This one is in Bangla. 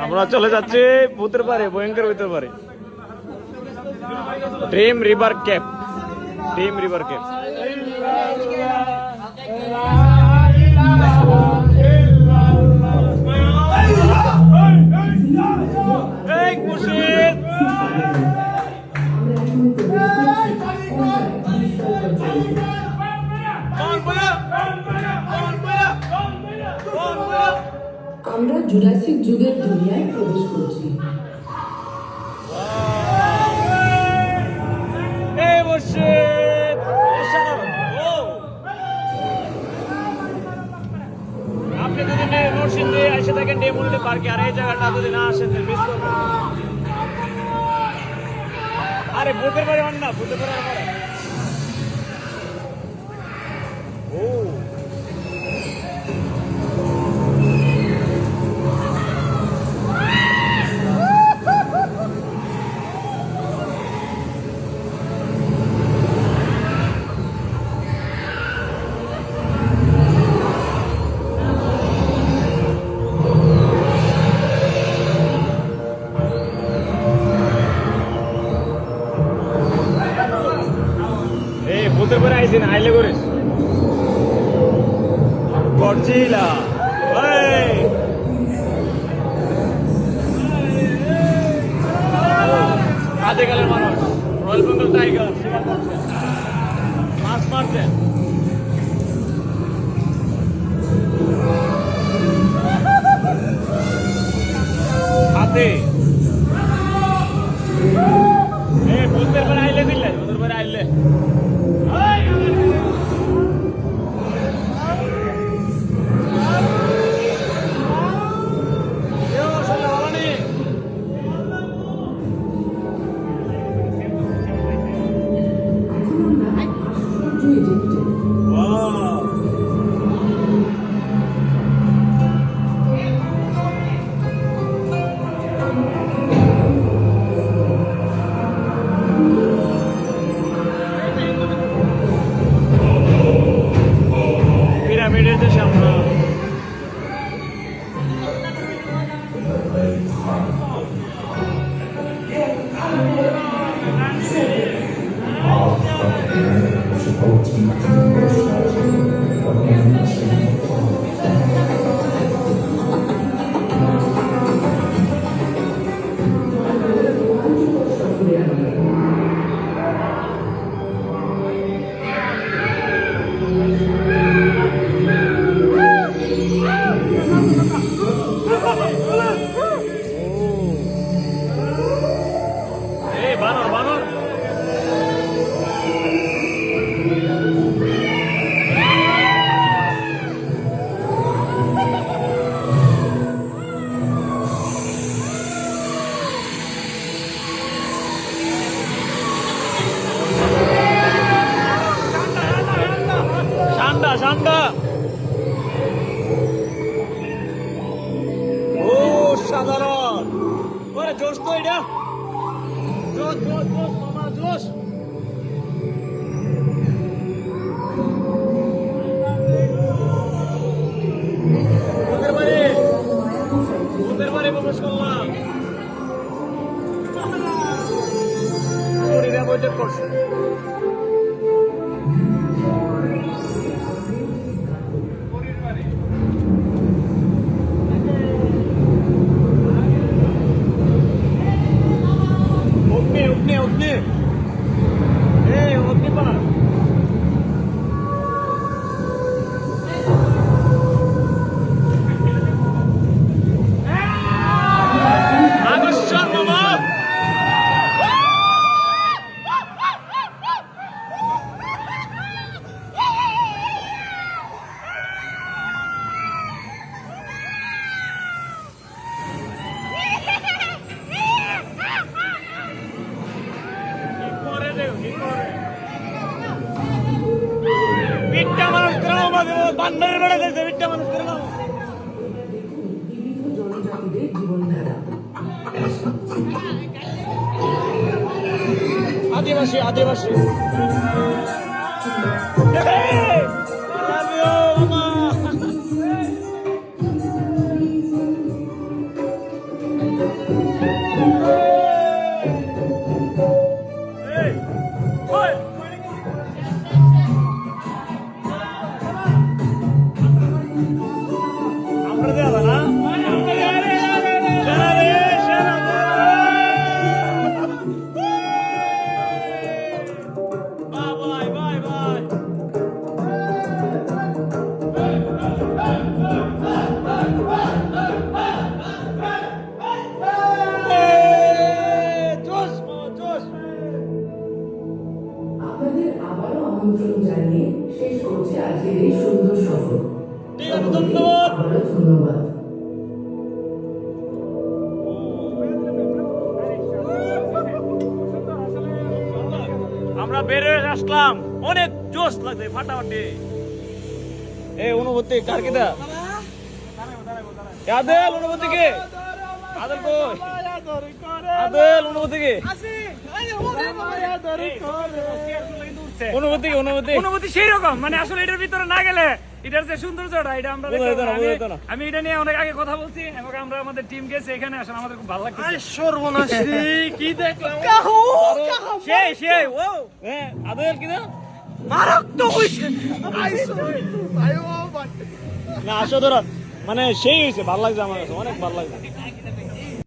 আমরা চলে যাচ্ছি ভূতের পারে, ভয়ঙ্কর ভূতের পারে। Dream river cap, dream river cap. এই মুর্শিদ আমরা জুরাসিক যুগের দুনিয়ায় প্রবেশ করছি। এই মুর্শিদ আপনি যদি মুর্শিদে এসে থাকেন ডেমুলটি পার্কে, আর এই জায়গাটা যদি না আসেন মিস করবেন। আরে ভূতের বাড়ি না, ভূতের বাড়ি ও ভূতের পরে আইসি না, আইলে করিস গডজিলা। কাজে গেলেন মানুষ, রয়্যাল বেঙ্গল টাইগার মাছ মারছেন। হাতে ভূতের পরে আইলে দিলে, ভূতের পরে আইলে পিরামিডের দেশে আমরা। বানর বানর ঠান্ডা ঠান্ডা। ও সাধারণ ওরে জোশ তো এটা, জোশ জোশ জোশ মামা জোশ। ভূতের বাড়ি, ভূতের বাড়ি প্রবেশ করলাম। বৈঠক করছে বিট্টা মানুষ বান্দারের বেড়ে গেছে, বিট্টা মানুষ জনজাতিদের জীবনধারা। আদিবাসী আদিবাসী আসলাম অনেক জোশ লাগছে ফাটাফাটি এই অনুভূতি কার কিটা আদেল অনুভূতি কি আদেল কই আদেল অনুভূতি কি অনুভূতি কি অনুভূতি অনুভূতি সেই রকম মানে আসলে এটার ভিতরে না গেলে এটার যে সৌন্দর্যটা এটা আমরা বোঝা যেত না, বোঝা যেত না। আমি এটা নিয়ে অনেক আগে কথা বলছি এবং আমরা আমাদের টিম গেছে এখানে আসলে আমাদের খুব ভালো লাগছে সর্বনাশ কি দেখলাম সেই ও হ্যাঁ আদেল কি না মারাত্মক হইছে না আসো ধর মানে সেই হয়েছে ভালো লাগছে আমার কাছে অনেক ভালো লাগছে